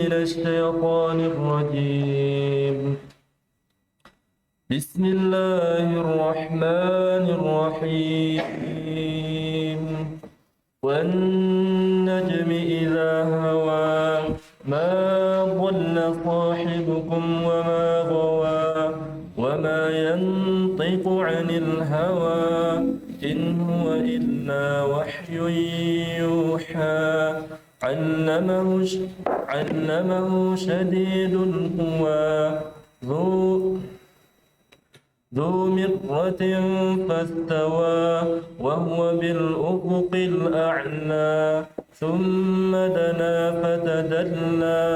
من الشيطان الرجيم. بسم الله الرحمن الرحيم. والنجم إذا هوى ما ضل صاحبكم وما غوى وما ينطق عن الهوى إن هو إلا وحي يوحى علمه شديد القوى ذو مرة فاستوى وهو بالأفق الأعلى ثم دنا فتدلى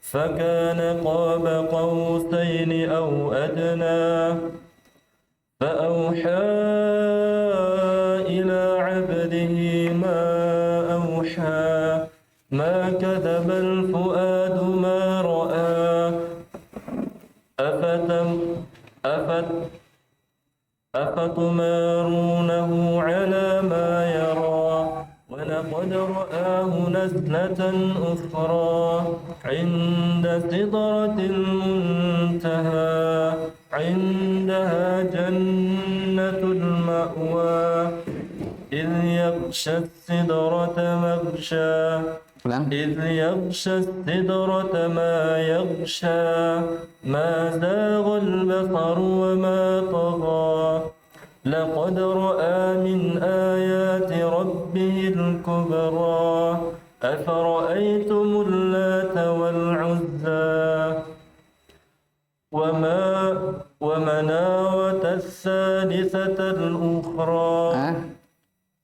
فكان قاب قوسين أو أدنى فأوحى إلى عبده ما أوحى ما كذب الفؤاد ما رأى أفتمارونه على ما يرى ولقد رآه نزلة أخرى عند سدرة المنتهى عندها جنة المأوى إذ يغشى السدرة ما يغشى ما زاغ البصر وما طغى لقد رأى من آيات ربه الكبرى أفرأيتم اللات والعزى ومناة الثالثة الأخرى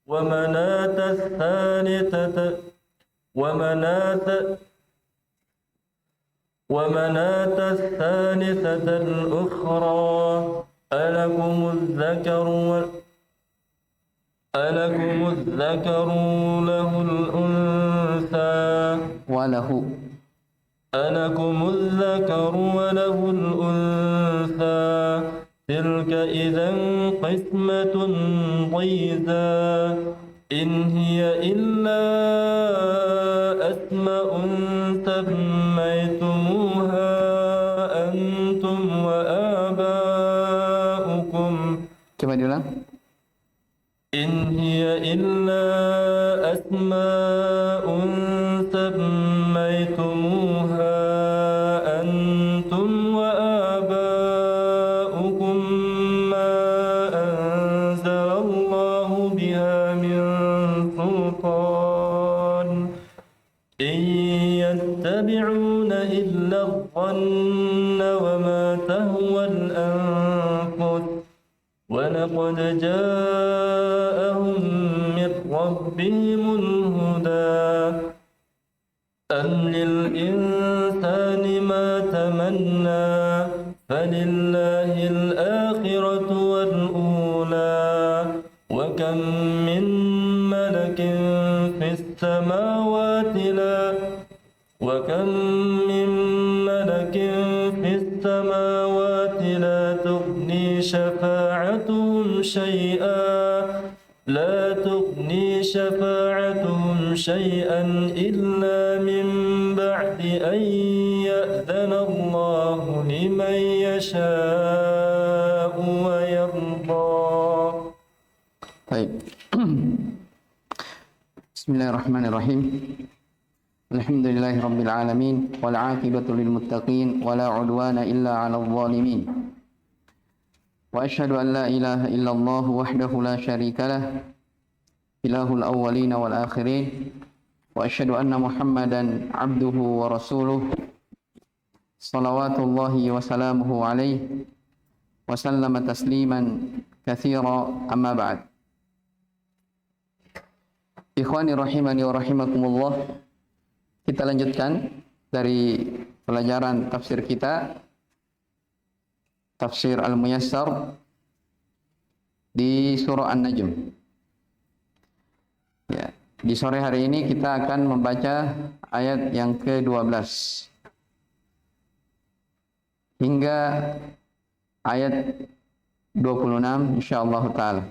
ومناة الثالثة الأخرى ألكم الذكر له الأنثى ألكم الذكر وله الأنثى تلك إذا قسمة ضيزى إن هي إلا أسماء سميتموها أنتم وآباؤكم. Coba diulang. إن هي إلا أسماء سميتموها أنتم وآباؤكم ما أنزل الله بها من سلطان إن يتبعون إلا الظن وما تهوى الأنفس ولقد جاءهم من ربهم الهدى أم للإنسان ما تمنى فلله الآخرة والأولى وكم من ملك في السماوات لا تغني شفاعتهم شيئا إلا من بعد أن يأذن الله لمن يشاء ويرضى. Baik. Bismillahirrahmanirrahim. Alhamdulillahirabbil alamin wal 'aqibatu lil muttaqin wala 'udwana illa 'alal zalimin. Wa asyhadu an la ilaha illallah wahdahu la syarika lah ilahul awwalin wal akhirin wa asyhadu anna Muhammadan 'abduhu wa rasuluh salawatullahi wa salamuhu alaihi wa sallama tasliman katsira amma ba'd. Ikhwani rahimani wa rahimakumullah. Kita lanjutkan dari pelajaran tafsir kita, tafsir Al-Muyassar di surah An-Najm. Ya, di sore hari ini kita akan membaca ayat yang ke-12 hingga ayat 26 insyaallah taala.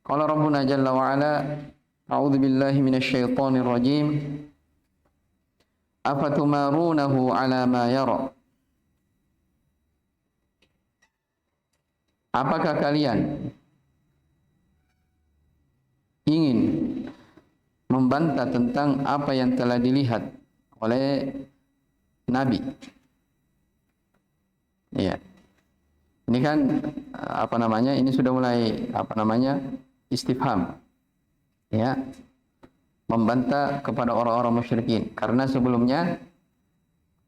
Qala Rabbuna jalla wa ala a'udzu billahi minasy syaithanir rajim. afatumarunahu ala ma yara. Apakah kalian ingin membantah tentang apa yang telah dilihat oleh Nabi? Ya. Ini kan ini sudah mulai istifham. Ya. Membantah kepada orang-orang musyrikin, karena sebelumnya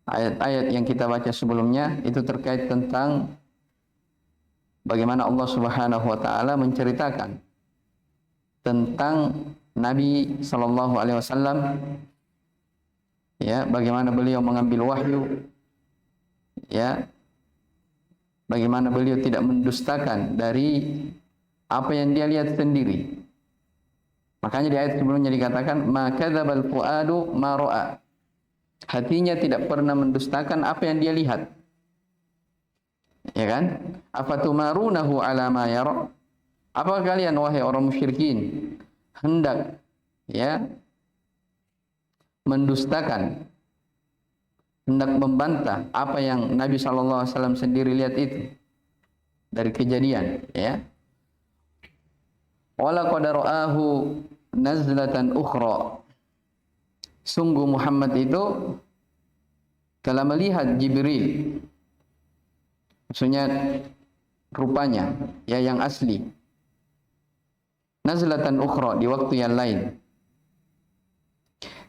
ayat-ayat yang kita baca sebelumnya itu terkait tentang bagaimana Allah Subhanahu wa taala menceritakan tentang Nabi sallallahu alaihi wasallam, ya, bagaimana beliau mengambil wahyu, ya, bagaimana beliau tidak mendustakan dari apa yang dia lihat sendiri. Makanya di ayat sebelumnya dikatakan ma kadzabal fuadu ma ra'a. Hatinya tidak pernah mendustakan apa yang dia lihat. Ya kan? Afatumarunahu ala ma yara. Apakah kalian wahai orang musyrikin hendak, ya, mendustakan, hendak membantah apa yang Nabi sallallahu alaihi wasallam sendiri lihat itu dari kejadian, ya? Wala qad ra'ahu nazlatan ukhra. Sungguh Muhammad itu telah melihat Jibril. Maksudnya rupanya, ya, yang asli. Nazlatan ukhra, di waktu yang lain.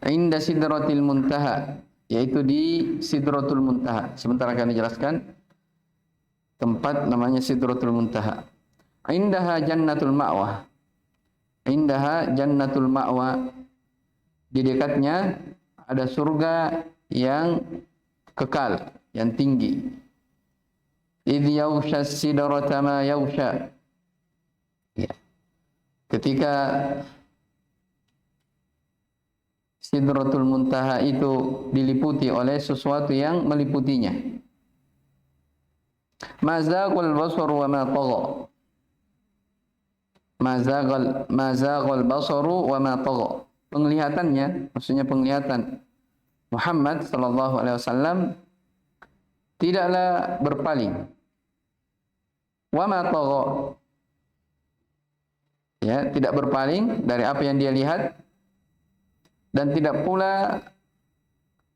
Inda sidratil muntaha, yaitu di Sidratul Muntaha. Sebentar akan dijelaskan tempat namanya Sidratul Muntaha. Indaha jannatul ma'wah. Indaha jannatul ma'wa, di dekatnya ada surga yang kekal, yang tinggi. Idh yaghsha sidrata ma yaghsha. Ya. Ketika Sidratul Muntaha itu diliputi oleh sesuatu yang meliputinya. Mazaqul basaru wa ma tagha. Mazaqal basaru wa ma tagha. Penglihatannya, maksudnya penglihatan Muhammad sallallahu alaihi wasallam tidaklah berpaling. Wa ma tagha. Ya, tidak berpaling dari apa yang dia lihat dan tidak pula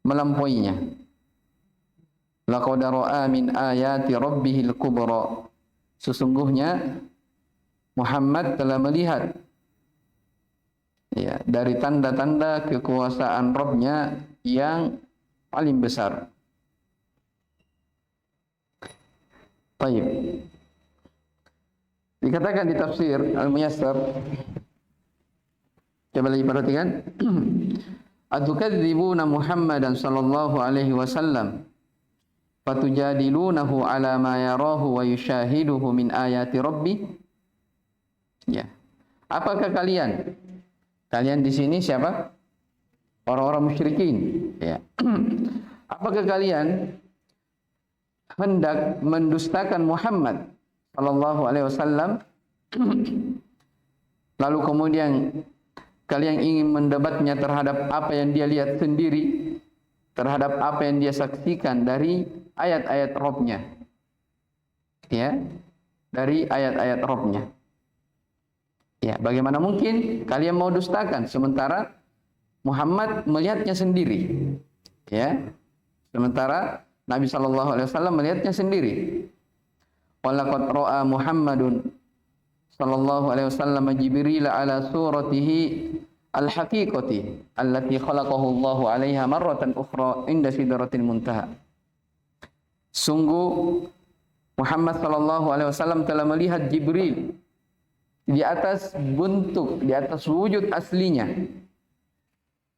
melampauinya. Laqad ra'a min ayati rabbihil kubra. Sesungguhnya Muhammad telah melihat, ya, dari tanda-tanda kekuasaan Rabb-nya yang paling besar. Baik. Dikatakan di tafsir Al-Muyassar, coba lagi perhatikan. Atukadzibuna Muhammadan sallallahu alaihi wasallam fatujadilunahu ala ma yarahu wa yushahiduhu min ayati rabbih. Ya. Apakah kalian di sini siapa? Orang-orang musyrikin, ya. Apakah kalian hendak mendustakan Muhammad sallallahu alaihi wasallam lalu kemudian kalian ingin mendebatnya terhadap apa yang dia lihat sendiri, terhadap apa yang dia saksikan dari ayat-ayat Rabb-nya, ya, dari ayat-ayat Rabb-nya. Ya, bagaimana mungkin kalian mau dustakan sementara Muhammad melihatnya sendiri, ya, sementara Nabi sallallahu alaihi wasallam melihatnya sendiri. Walaqad ra'a Muhammadun sallallahu alaihi wasallam Jibril ala suratihi al-haqiqati allati khalaqahu Allah 'alaiha marratan ukhra inda sidratil muntaha. Sungguh Muhammad sallallahu alaihi wasallam telah melihat Jibril di atas bentuk, di atas wujud aslinya.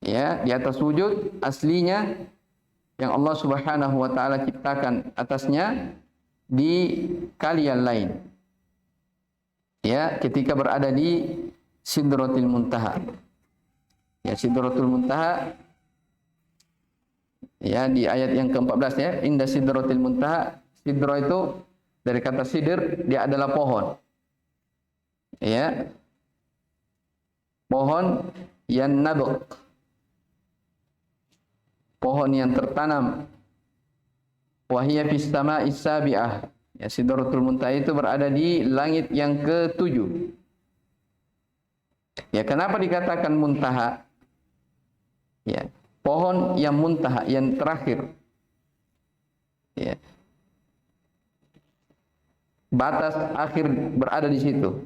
Ya, di atas wujud aslinya yang Allah Subhanahu wa taala ciptakan atasnya di kalian lain. Ya, ketika berada di Sidratul Muntaha. Ya, Sidratul Muntaha, ya, di ayat yang ke-14, ya, inda Sidratul Muntaha. Sidra itu dari kata sidir, dia adalah pohon. Ya. Pohon yang nabuk. pohon yang tertanam. Wa hiya fis sama'is sabi'ah. Ya, Sidratul Muntaha itu berada di langit yang ke-7. Ya, kenapa dikatakan muntaha? Ya, pohon yang muntaha, yang terakhir. Ya. Batas akhir berada di situ.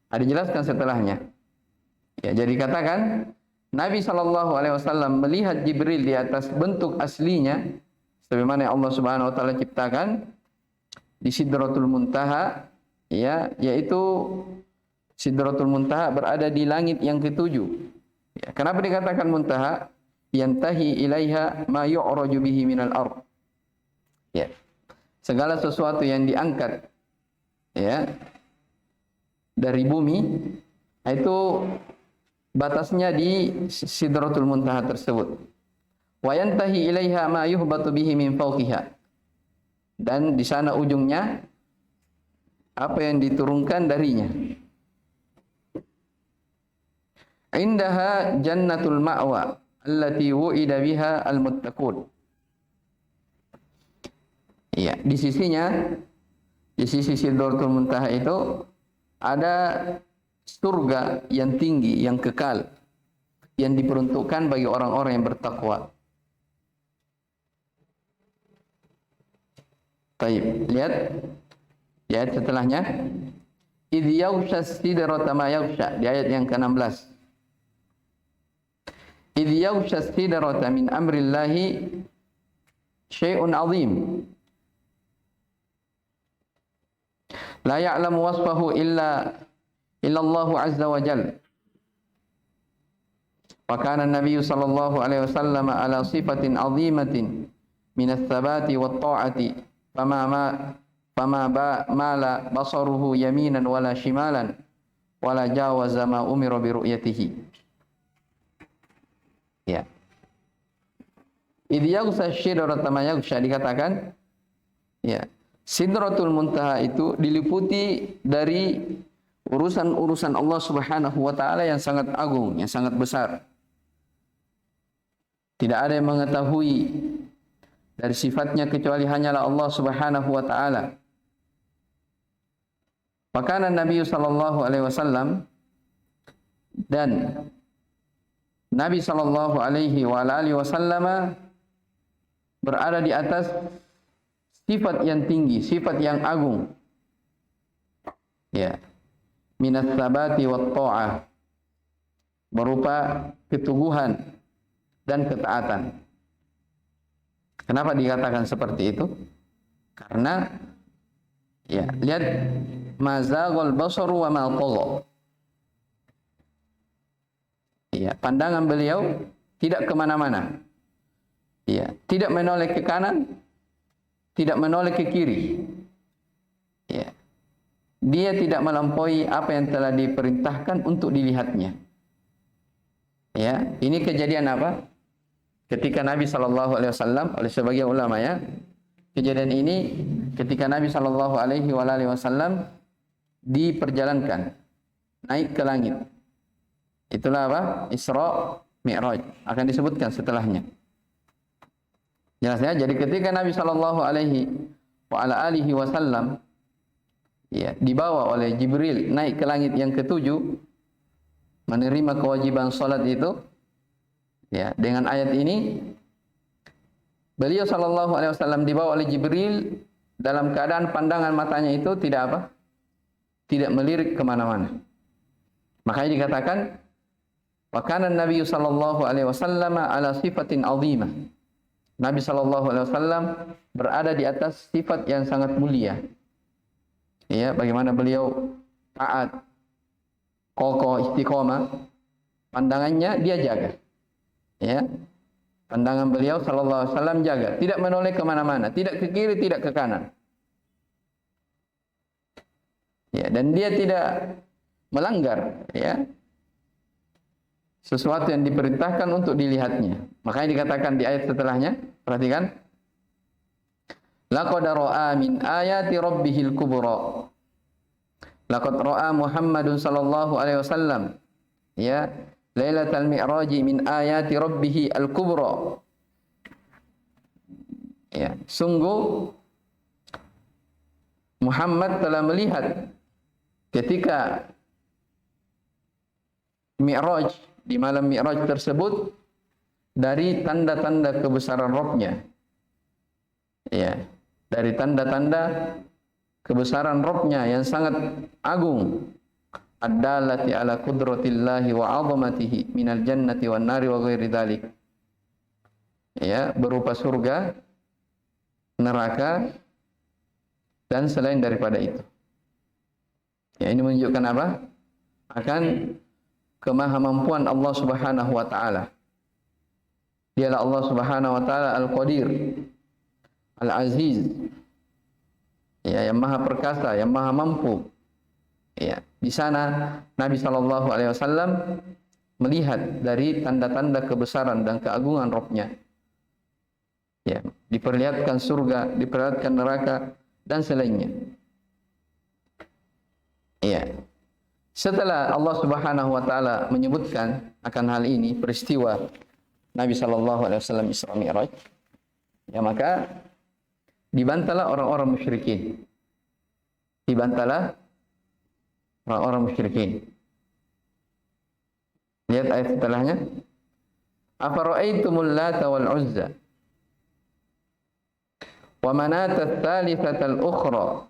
Ada dijelaskan setelahnya. Ya, jadi katakan Nabi SAW melihat Jibril di atas bentuk aslinya, sebagaimana Allah Subhanahu Wa Taala ciptakan di Sidratul Muntaha, ya, yaitu Sidratul Muntaha berada di langit yang ke-7. Ya, kenapa dikatakan muntaha? Yantahi ilaiha ma yu'raju bihi minal ardh. Ya. Segala sesuatu yang diangkat, ya, dari bumi, itu batasnya di Sidratul Muntaha tersebut. Wa yantahi ilaiha ma yuhbatu bihi min fawqiha. Dan di sana ujungnya apa yang diturunkan darinya. Indaha jannatul ma'wa allati wu'ida biha al-muttaqun. Iya, di sisinya, di sisi Sidratul Muntaha itu ada surga yang tinggi, yang kekal, yang diperuntukkan bagi orang-orang yang bertakwa. Baik, lihat di ayat setelahnya. Idh yaghsha sidrata ma yaghsha, di ayat yang ke-16. Idh yaghsha sidrata min amrillahi syai'un 'azim. La ya'lamu wasfahu illa Allah azza wa jalla. Wa kana an-nabiy sallallahu alaihi wasallam ala sifatin 'azimatin min ats-tsabati wat-ta'ati. Fama mala basaruhu yaminan wala shimalan wala jawaza ma umira bi ru'yatihi. Ya. Idh yaghsha sidrata ma yaghsha, dikatakan, ya, Sidratul Muntaha itu diliputi dari urusan-urusan Allah Subhanahu wa taala yang sangat agung, yang sangat besar. Tidak ada yang mengetahui dari sifatnya kecuali hanyalah Allah Subhanahu wa taala. Maka Nabi sallallahu alaihi wasallam, dan Nabi sallallahu alaihi wa alihi wasallam berada di atas sifat yang tinggi, sifat yang agung. Ya. Minas sabati wat ta'ah, berupa keteguhan dan ketaatan. Kenapa dikatakan seperti itu? Karena, ya, lihat, mazaghal basaru wa ma tagha. Ya, pandangan beliau tidak kemana-mana. Ya, tidak menoleh ke kanan, tidak menoleh ke kiri. Ya. Dia tidak melampaui apa yang telah diperintahkan untuk dilihatnya. Ya, ini kejadian apa? Ketika Nabi sallallahu alaihi wasallam, oleh sebagian ulama, ya, kejadian ini ketika Nabi sallallahu alaihi wasallam diperjalankan naik ke langit. Itulah apa? Isra Mi'raj. Akan disebutkan setelahnya. Jelasnya, jadi ketika Nabi sallallahu alaihi wasallam, ya, dibawa oleh Jibril naik ke langit yang ke-7, menerima kewajiban salat itu, ya, dengan ayat ini beliau sallallahu alaihi wasallam dibawa oleh Jibril dalam keadaan pandangan matanya itu tidak apa? Tidak melirik kemana-mana. Makanya dikatakan wa kana an-nabiy sallallahu alaihi wasallam ala sifatin 'azimah. Nabi sallallahu alaihi wasallam berada di atas sifat yang sangat mulia. Ya, bagaimana beliau taat, kokoh, istiqomah, pandangannya dia jaga. Ya, pandangan beliau sallallahu alaihi wasallam jaga, tidak menoleh kemana-mana, tidak ke kiri, tidak ke kanan. Ya, dan dia tidak melanggar, ya, sesuatu yang diperintahkan untuk dilihatnya. Makanya dikatakan di ayat setelahnya, perhatikan, laqad ra'a min ayati rabbihil kubra. Laqad ra'a Muhammadun sallallahu alaihi wasallam, ya, Lailatul Mi'raj min ayati rabbih al-kubra. Ya, sungguh Muhammad telah melihat ketika Mi'raj, di malam Mi'raj tersebut, dari tanda-tanda kebesaran Rabb-Nya. Ya, dari tanda-tanda kebesaran Rabb-Nya yang sangat agung. Ad-dalati ala qudratillahi wa 'azamatihi minal jannati wan nari wa ghairi dzalik. Ya, berupa surga, neraka, dan selain daripada itu. Ya, ini menunjukkan apa? Akan kemahamampuan Allah Subhanahu wa taala. Dialah Allah Subhanahu wa taala Al-Qadir, Al-Aziz. Ya, yang maha perkasa, yang maha mampu. Ya, di sana Nabi sallallahu alaihi wasallam melihat dari tanda-tanda kebesaran dan keagungan Rabb-Nya. Ya, diperlihatkan surga, diperlihatkan neraka dan selainnya. Ya. Setelah Allah Subhanahu wa taala menyebutkan akan hal ini, peristiwa Nabi sallallahu alaihi wasallam Isra Mi'raj, ya maka dibantahlah orang-orang musyrikin. Dibantahlah orang-orang musyrikin. Lihat ayat setelahnya. Afara'aitumul Lata wal Uzza wa manata ats-tsalitsata al-ukhra.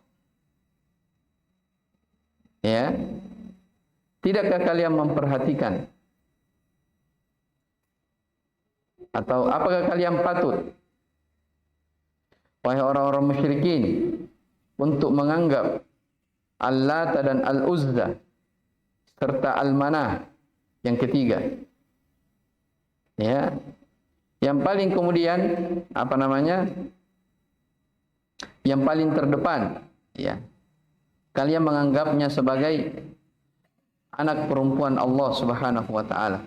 Ya. Tidakkah kalian memperhatikan atau apakah kalian patut, wahai orang-orang musyrikin, untuk menganggap Al-Lata dan Al-Uzza serta Al-Manah yang ketiga? Ya. Yang paling kemudian yang paling terdepan, ya. Kalian menganggapnya sebagai anak perempuan Allah Subhanahu wa taala.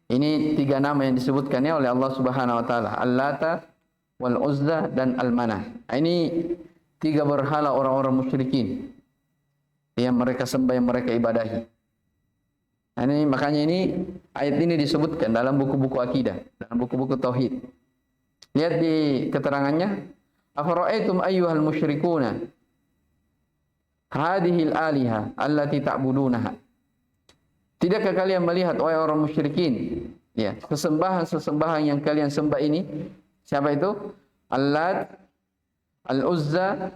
Ini tiga nama yang disebutkannya oleh Allah Subhanahu wa taala, Al-Lata, wal Uzza dan Al-Manah. Ini tiga berhala orang-orang musyrikin yang mereka sembah, yang mereka ibadahi. Makanya ayat ini disebutkan dalam buku-buku akidah, dalam buku-buku tauhid. Lihat di keterangannya, afara'aitum ayyuhal musyrikuna hadhil aliha allati ta'budunaha. Tidakkah kalian melihat, wahai orang musyrikin, ya, sesembahan-sesembahan yang kalian sembah ini? Siapa itu? Al-Lat, Al-Uzza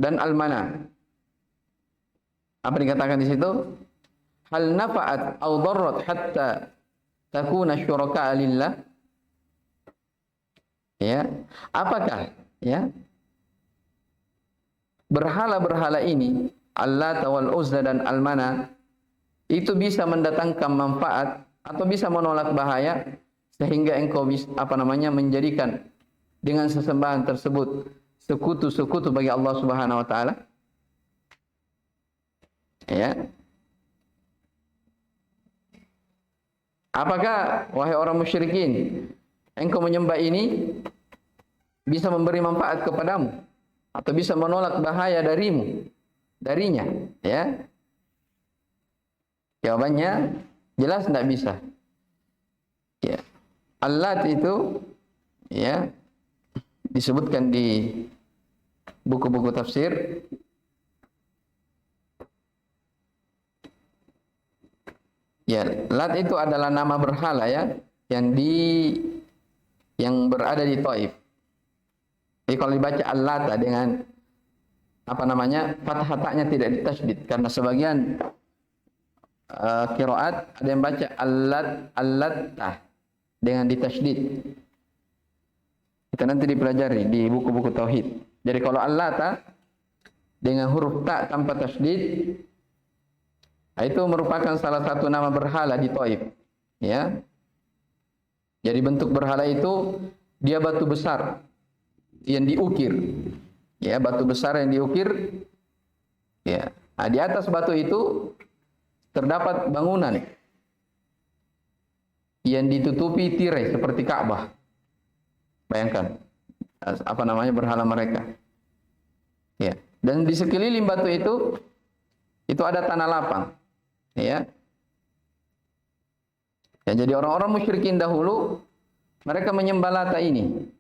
dan Al-Manah. Apa dikatakan di situ? Hal nafa'at aw darrat hatta takuna syuraka lillah. Ya, apakah, ya, berhala-berhala ini, Al-Lat, Al-Uzza dan Al-Manah, itu bisa mendatangkan manfaat atau bisa menolak bahaya, sehingga engkau bisa menjadikan dengan sesembahan tersebut sekutu-sekutu bagi Allah Subhanahu wa taala? Ya. Apakah, wahai orang musyrikin, engkau menyembah ini bisa memberi manfaat kepadamu atau bisa menolak bahaya darinya? Ya. Jawabannya jelas tidak bisa. Ya. Al-Lat itu, ya, disebutkan di buku-buku tafsir, ya, Lat itu adalah nama berhala, ya, yang berada di Taif. Jadi kalau dibaca Al-Lata dengan fathah taknya tidak ditasydid, karena sebagian qiraat ada yang baca Al-Lattah dengan ditasydid. Kita nanti dipelajari di buku-buku tauhid. Jadi kalau Al-Lata dengan huruf ta tanpa tasydid, itu merupakan salah satu nama berhala di Taif. Ya. Jadi bentuk berhala itu dia batu besar yang diukir. Ya, batu besar yang diukir. Ya. Nah, di atas batu itu terdapat bangunan yang ditutupi tirai seperti Ka'bah. Bayangkan berhala mereka. Ya. Dan di sekeliling batu itu ada tanah lapang. Ya. Ya, jadi orang-orang musyrikin dahulu mereka menyembah Lata ini.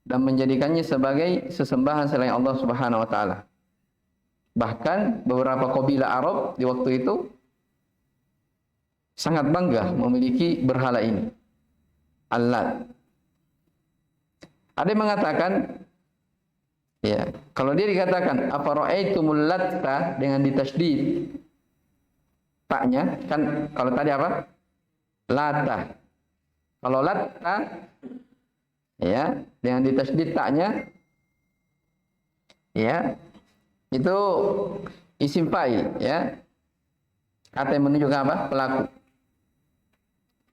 dan menjadikannya sebagai sesembahan selain Allah Subhanahu wa taala. Bahkan beberapa kabilah Arab di waktu itu sangat bangga memiliki berhala ini, Al-Lat. Ada yang mengatakan, ya, kalau dia dikatakan afara'aitumul latta dengan ditasydid taknya, kan kalau tadi apa? Lata. Kalau latta, ya, dengan ditasydid taknya, ya, itu isim fa'il, ya. Kata yang menunjukkan apa? Pelaku.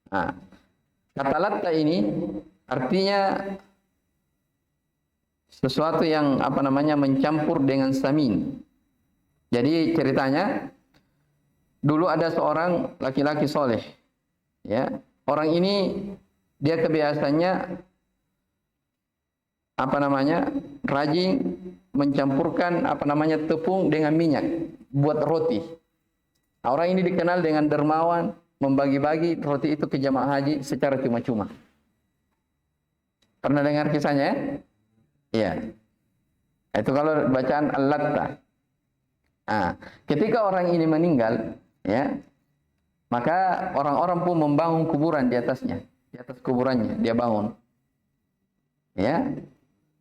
Nah, kata latta ini artinya sesuatu yang apa namanya mencampur dengan samin. Jadi ceritanya dulu ada seorang laki-laki soleh, ya. Orang ini dia kebiasaannya apa namanya rajin mencampurkan apa namanya tepung dengan minyak buat roti. Nah, orang ini dikenal dengan dermawan, membagi-bagi roti itu ke jamaah haji secara cuma-cuma. Pernah dengar kisahnya? Iya. Itu kalau bacaan Al-Latta. Nah, ketika orang ini meninggal, ya, maka orang-orang pun membangun kuburan di atasnya, di atas kuburannya dia bangun, ya,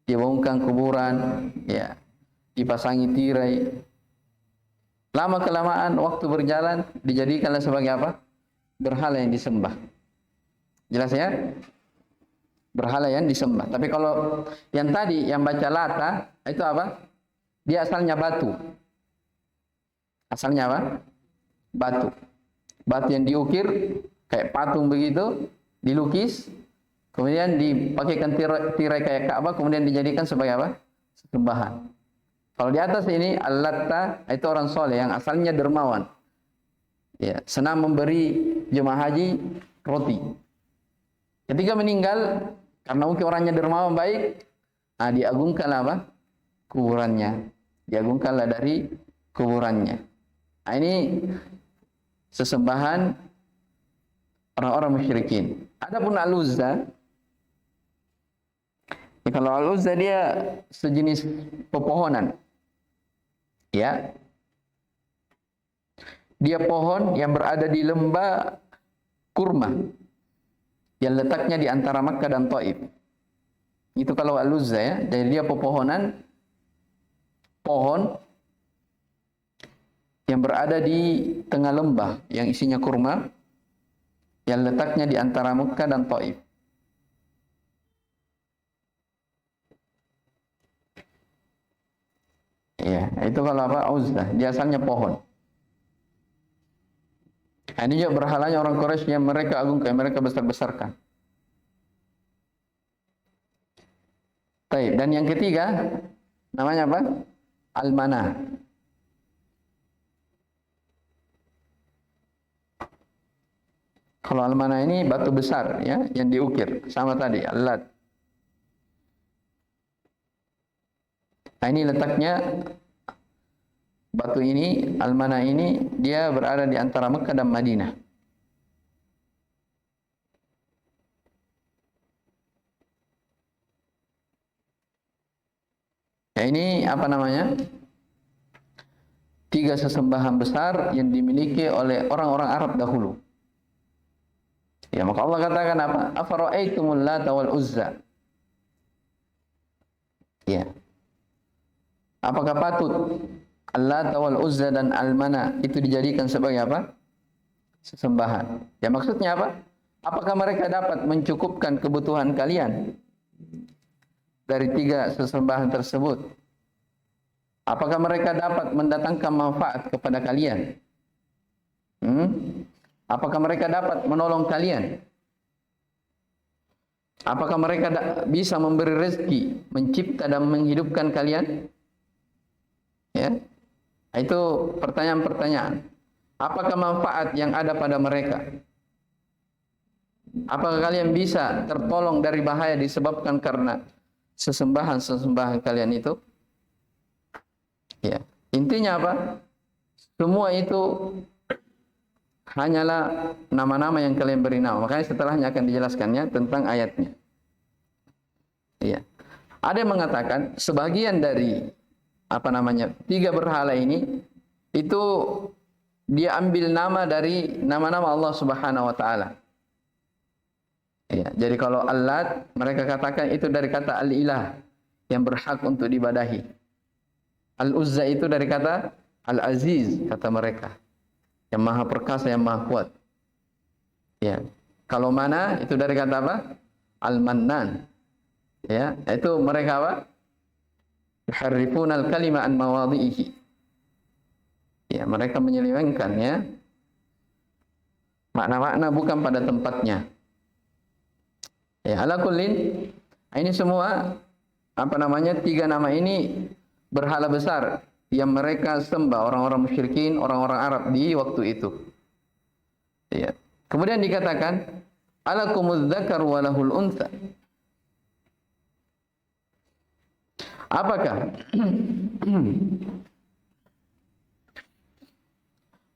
dia bangunkan kuburan, ya, dipasangi tirai. Lama kelamaan waktu berjalan dijadikanlah sebagai apa? Berhala yang disembah. Jelas ya? Berhala yang disembah. Tapi kalau yang tadi yang baca Lata itu apa? Dia asalnya batu. Asalnya apa? Batu. Batu yang diukir kayak patung begitu, dilukis, kemudian dipakaikan tirai kayak Ka'bah, kemudian dijadikan sebagai apa? Sembahan. Kalau di atas ini Al-Latta itu orang soleh yang asalnya dermawan, ya, senang memberi jemaah haji roti. Ketika meninggal, karena mungkin orangnya dermawan baik, nah diagungkanlah apa? Kuburannya, diagungkanlah dari kuburannya. Nah, ini sesembahan orang-orang musyrikin. Adapun Al-Uzza, ya, kalau Al-Uzza dia sejenis pepohonan, ya, dia pohon yang berada di lembah kurma yang letaknya di antara Makkah dan Taif. Itu kalau Al-Uzza, ya. Jadi dia pepohonan, pohon yang berada di tengah lembah yang isinya kurma yang letaknya di antara Makkah dan Taif. Ya, itu kalau apa? Uzza, dia asalnya pohon. Nah, ini juga berhalanya orang Quraisy yang mereka agungkan, mereka besar-besarkan. Baik, dan yang ketiga namanya apa? Al-Manah. Kalau Al-Manah ini batu besar, ya, yang diukir sama tadi Al-Lat. Nah, ini letaknya batu ini, Al-Manah ini, dia berada di antara Mekah dan Madinah. Ya, ini apa namanya? 3 sesembahan besar yang dimiliki oleh orang-orang Arab dahulu. Ya, maka Allah katakan apa? Afara'aitumul Lata wal Uzza. Ya. Apakah patut Al-Lata wal Uzza dan Al-Manah itu dijadikan sebagai apa? Sesembahan. Ya, maksudnya apa? Apakah mereka dapat mencukupkan kebutuhan kalian dari 3 sesembahan tersebut? Apakah mereka dapat mendatangkan manfaat kepada kalian? Apakah mereka dapat menolong kalian? Apakah mereka bisa memberi rezeki, mencipta dan menghidupkan kalian? Ya, itu pertanyaan-pertanyaan. Apakah manfaat yang ada pada mereka? Apakah kalian bisa tertolong dari bahaya disebabkan karena sesembahan-sesembahan kalian itu? Ya, intinya apa? Semua itu hanyalah nama-nama yang kalian beri nama. Makanya setelahnya akan dijelaskannya tentang ayatnya. Ya, Ada yang mengatakan sebagian dari tiga berhala ini itu dia ambil nama dari nama-nama Allah Subhanahu wa taala. Ya, jadi kalau Al-Lat mereka katakan itu dari kata Al-Ilah yang berhak untuk dibadahi. Al-Uzza itu dari kata Al-Aziz kata mereka. Yang maha perkasa, yang maha kuat. Ya. Kalau Mana itu dari kata apa? Al-Mannan. Ya, itu mereka apa? Yuharrifuna al-kalima an mawadhihi. Ya, mereka menyelewengkan ya. Makna-makna bukan pada tempatnya. Ya, ala kullin, ini semua tiga nama ini berhala besar yang mereka sembah orang-orang musyrikin, orang-orang Arab di waktu itu. Ya. Kemudian dikatakan alakumuz dzakar wa lahul untha. Apakah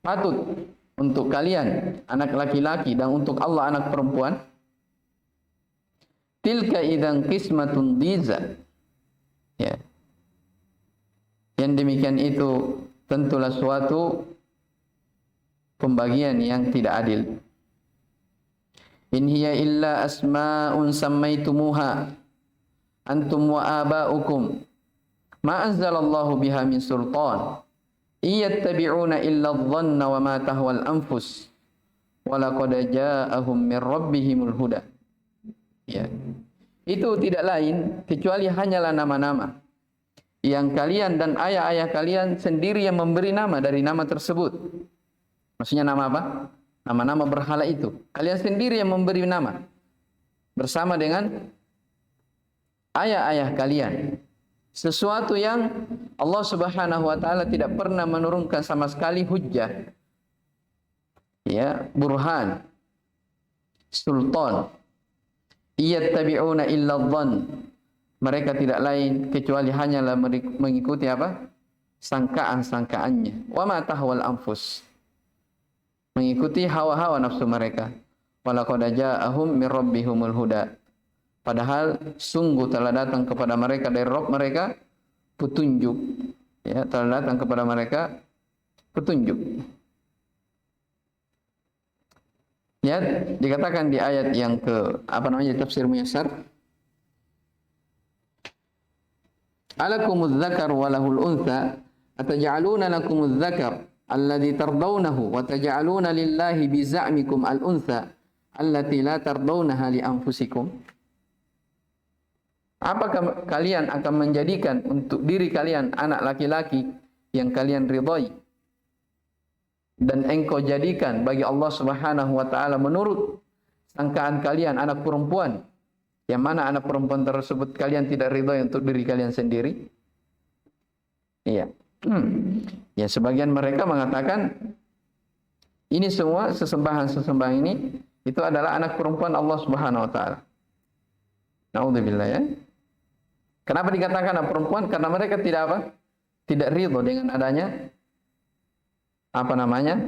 patut untuk kalian anak laki-laki dan untuk Allah anak perempuan? Tilka idzan qismatun diza. Ya. Yang demikian itu tentulah suatu pembagian yang tidak adil. In hiya illa asma'un sammaitumuha antum wa aba'ukum ma anzalallahu biha min sultan iyattabi'una illa adh-dhanna wa ma tahwal anfus wa laqad ja'ahum min rabbihimul huda. Ya. Itu tidak lain kecuali hanyalah nama-nama yang kalian dan ayah-ayah kalian sendiri yang memberi nama dari nama tersebut. Maksudnya nama apa? Nama-nama berhala itu. Kalian sendiri yang memberi nama bersama dengan ayah-ayah kalian. Sesuatu yang Allah Subhanahu wa taala tidak pernah menurunkan sama sekali hujjah. Ya, burhan, sultan. Iyattabi'una illa dhann. Mereka tidak lain kecuali hanyalah mengikuti apa? Sangkaan-sangkaannya. Wa ma tahwal anfus. Mengikuti hawa-hawa nafsu mereka. Walaqad ja'ahum min rabbihumul huda. Padahal sungguh telah datang kepada mereka dari Rabb mereka petunjuk. Ya, telah datang kepada mereka petunjuk. Ya, dikatakan di ayat yang ke tafsir Muyassar. Alakumuz dzakar wa lahul untha ataj'aluna lakumuz dzakar alladzi tardawnahu wa taj'aluna lillahi bi za'mikum al untha allati la tardawnaha li anfusikum. Apakah kalian akan menjadikan untuk diri kalian anak laki-laki yang kalian ridhai dan engkau jadikan bagi Allah Subhanahu wa taala menurut sangkaan kalian anak perempuan, yang mana anak perempuan tersebut kalian tidak ridhai untuk diri kalian sendiri? Iya. Ya, sebagian mereka mengatakan ini semua sesembahan-sesembahan ini itu adalah anak perempuan Allah Subhanahu wa taala. Naudzubillah ya. Kenapa dikatakan anak perempuan? Karena mereka tidak ridho dengan adanya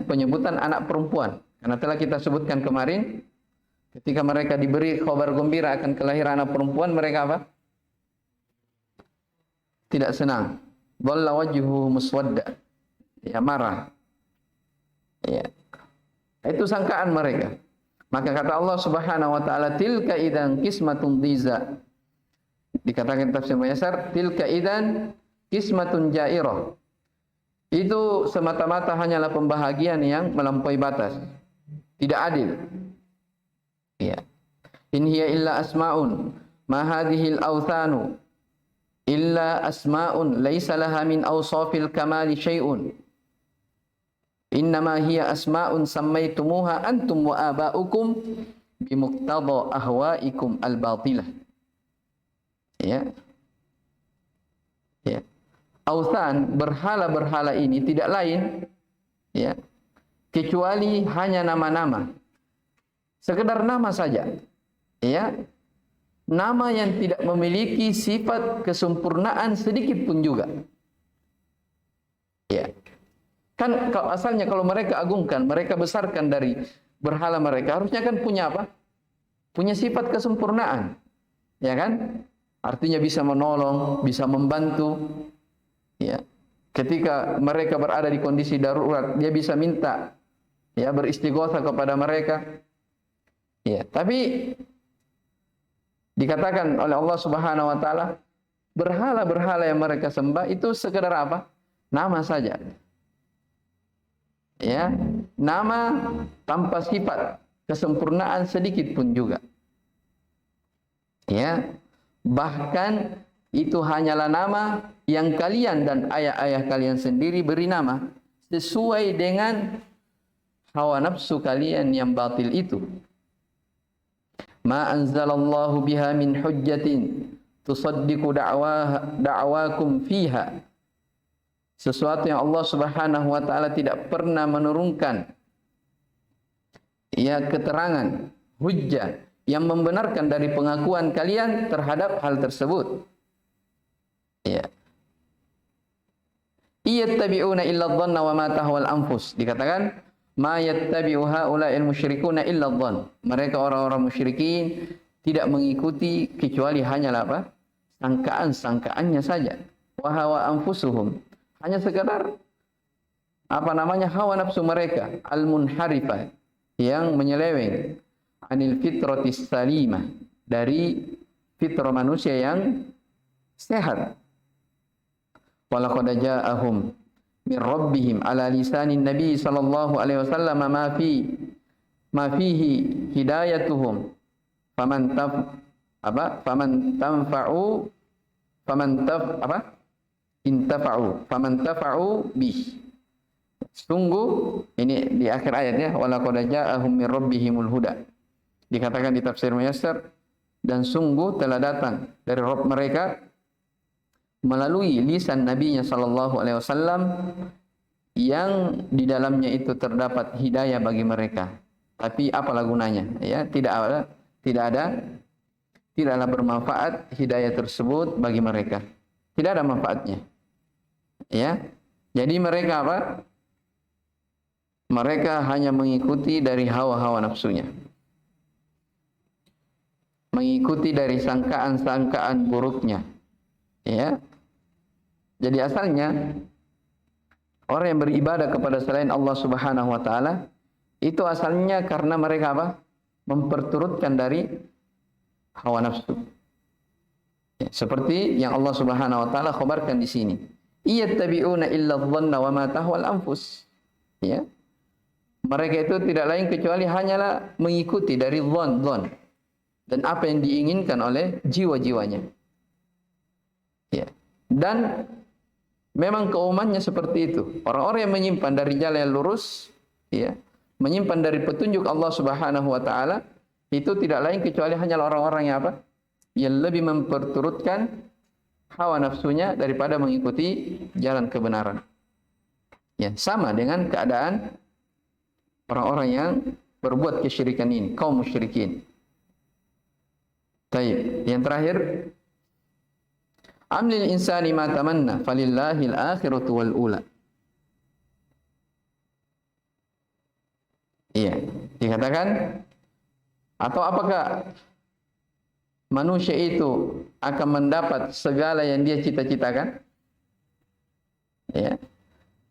penyebutan anak perempuan. Karena telah kita sebutkan kemarin, ketika mereka diberi kabar gembira akan kelahiran anak perempuan, mereka tidak senang. Dhalla wajhuhu muswadda. Ya, marah. Ya. Itu sangkaan mereka. Maka kata Allah Subhanahu wa taala, tilka idzan qismatun diza. Dikatakan tafsir Muyassar, tilka idzan qismatun jairah. Itu semata-mata hanyalah pembahagian yang melampaui batas. Tidak adil. Ya. In hiya illa asma'un ma hadhil awthanu illa asma'un laisa laha min awsafil kamali syai'un. Innama hiya asma'un sammaitumuha antum wa aba'ukum bimuqtada ahwa'ikum al-batilah. Ya. Ya. Authan, berhala-berhala ini tidak lain ya kecuali hanya nama-nama. Sekedar nama saja. Ya. Nama yang tidak memiliki sifat kesempurnaan sedikit pun juga. Ya. Kan asalnya kalau mereka agungkan, mereka besarkan dari berhala mereka, harusnya kan punya apa? Punya sifat kesempurnaan. Ya kan? artinya bisa menolong, bisa membantu. Ya. Ketika mereka berada di kondisi darurat, dia bisa minta, ya, beristighotsah kepada mereka. Ya, tapi dikatakan oleh Allah Subhanahu wa taala, berhala-berhala yang mereka sembah itu sekedar apa? Nama saja. Ya, nama tanpa sifat kesempurnaan sedikit pun juga. Ya, bahkan itu hanyalah nama yang kalian dan ayah-ayah kalian sendiri beri nama sesuai dengan hawa nafsu kalian yang batil itu. Ma anzalallahu biha min hujjatin tusaddiqu da'wakum fiha. Sesuatu yang Allah Subhanahu wa taala tidak pernah menurunkan, ya, keterangan, hujjah yang membenarkan dari pengakuan kalian terhadap hal tersebut. Ya. Iyattabi'una illa dhanna wa ma tahwal anfus. Dikatakan ma yattabi'u haula'il musyrikuna illa dhann. Mereka orang-orang musyrikin tidak mengikuti kecuali hanyalah apa? Sangkaan-sangkaannya saja. Wa hawa anfusuhum. Hanya sekadar apa namanya hawa nafsu mereka al-munharifah yang menyeleweng anil fitratis salimah, dari fitrah manusia yang sehat. Walaqad ja'ahum min rabbihim ala lisanin nabi sallallahu alaihi wasallam ma fihi hidayatuhum faman tafa'u bih. Sungguh, ini di akhir ayatnya, walaqad ja'ahum min rabbihimul huda. Dikatakan di tafsir Muyassar, dan sungguh telah datang dari Rabb mereka melalui lisan nabinya sallallahu alaihi wasallam yang di dalamnya itu terdapat hidayah bagi mereka. Tapi apalah gunanya? Ya, tidaklah bermanfaat hidayah tersebut bagi mereka. Tidak ada manfaatnya. Ya. Jadi mereka apa? Mereka hanya mengikuti dari hawa-hawa nafsunya. Mengikuti dari sangkaan-sangkaan buruknya. Ya. Jadi asalnya orang yang beribadah kepada selain Allah Subhanahu wa taala itu asalnya karena mereka apa? Memperturutkan dari hawa nafsu. Ya, seperti yang Allah Subhanahu wa taala khabarkan di sini. Iyattabi'una illa dhanna wa ma tahwal anfus. Ya. Mereka itu tidak lain kecuali hanyalah mengikuti dari dhon dan apa yang diinginkan oleh jiwa-jiwanya. Ya. Dan memang keumumannya seperti itu. Orang-orang yang menyimpan dari jalan yang lurus, ya, menyimpan dari petunjuk Allah Subhanahu wa taala, itu tidak lain kecuali hanyalah orang-orang yang apa? Yang lebih memperturutkan hawa nafsunya daripada mengikuti jalan kebenaran. Ya, sama dengan keadaan orang-orang yang berbuat kesyirikan ini, kaum musyrikin. Baik, yang terakhir, amlil insani ma tamanna falillahil akhiratu wal ula. Iya, dikatakan atau apakah manusia itu akan mendapat segala yang dia cita-citakan? Ya.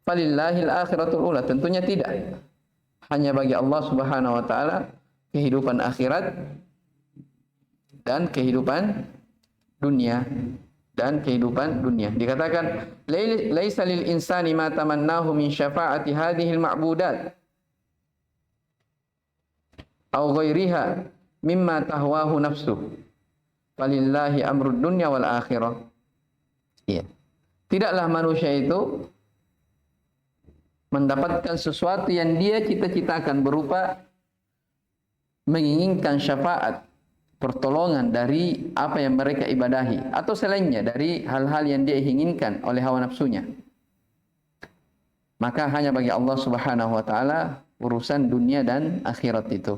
Falillahil akhiratul ula, tentunya tidak. Hanya bagi Allah Subhanahu wa taala kehidupan akhirat dan kehidupan dunia. Dikatakan laisa lil insani ma tamannahu min syafa'ati hadhil ma'budat aw ghairiha mimma tahwahu nafsuh. Falillahi amrud dunya wal akhirah. Iya. Tidaklah manusia itu mendapatkan sesuatu yang dia cita-citakan berupa menginginkan syafaat, pertolongan dari apa yang mereka ibadahi atau selainnya dari hal-hal yang dia inginkan oleh hawa nafsunya. Maka hanya bagi Allah Subhanahu wa taala urusan dunia dan akhirat itu.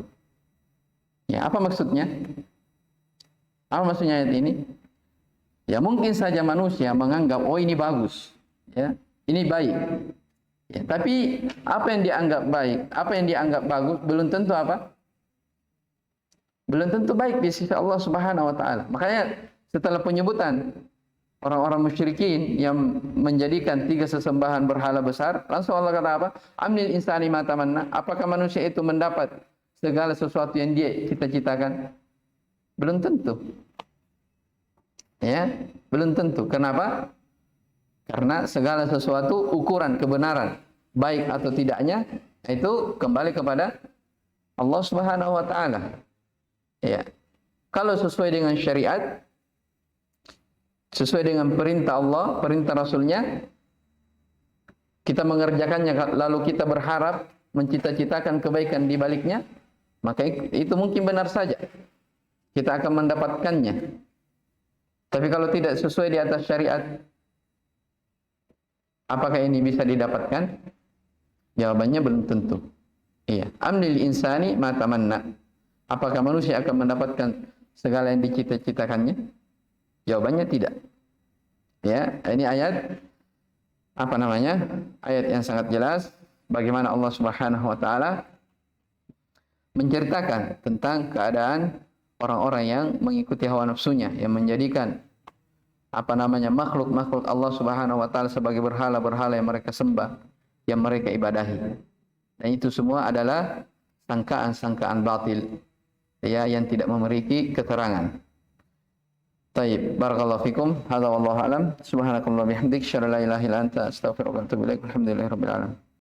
Ya, apa maksudnya? Apa maksudnya ayat ini? Ya, mungkin saja manusia menganggap oh ini bagus, ya, ini baik. Ya, tapi apa yang dianggap baik, apa yang dianggap bagus belum tentu apa? Belum tentu baik di sisi Allah Subhanahu wa taala. Makanya setelah penyebutan orang-orang musyrikin yang menjadikan 3 sesembahan berhala besar, langsung Allah kata apa? Amnil insani ma tamanna. Apakah manusia itu mendapat segala sesuatu yang dia cita-citakan? Belum tentu. Ya, belum tentu. Kenapa? Karena segala sesuatu ukuran kebenaran baik atau tidaknya itu kembali kepada Allah Subhanahu wa taala. Ya. Kalau sesuai dengan syariat, sesuai dengan perintah Allah, perintah Rasulnya, kita mengerjakannya lalu kita berharap mencita-citakan kebaikan di baliknya, maka itu mungkin benar saja. Kita akan mendapatkannya. Tapi kalau tidak sesuai di atas syariat, apakah ini bisa didapatkan? Jawabannya belum tentu. Iya. Amlil insani ma tamanna. Apakah manusia akan mendapatkan segala yang dicita-citakannya? Jawabannya tidak. Ya, ini ayat apa namanya? Ayat yang sangat jelas bagaimana Allah Subhanahu wa taala menceritakan tentang keadaan orang-orang yang mengikuti hawa nafsunya, yang menjadikan apa namanya makhluk-makhluk Allah Subhanahu wa taala sebagai berhala-berhala yang mereka sembah, yang mereka ibadahi. Dan itu semua adalah sangkaan-sangkaan batil, ya, yang tidak memiliki keterangan. Taib, barakallahu fikum. Hadza wallahu alam. Subhanakallah bihamdik, syada la ilaha illa anta, astaghfiruka wa atubu ilaik. Alhamdulillahirabbil alamin.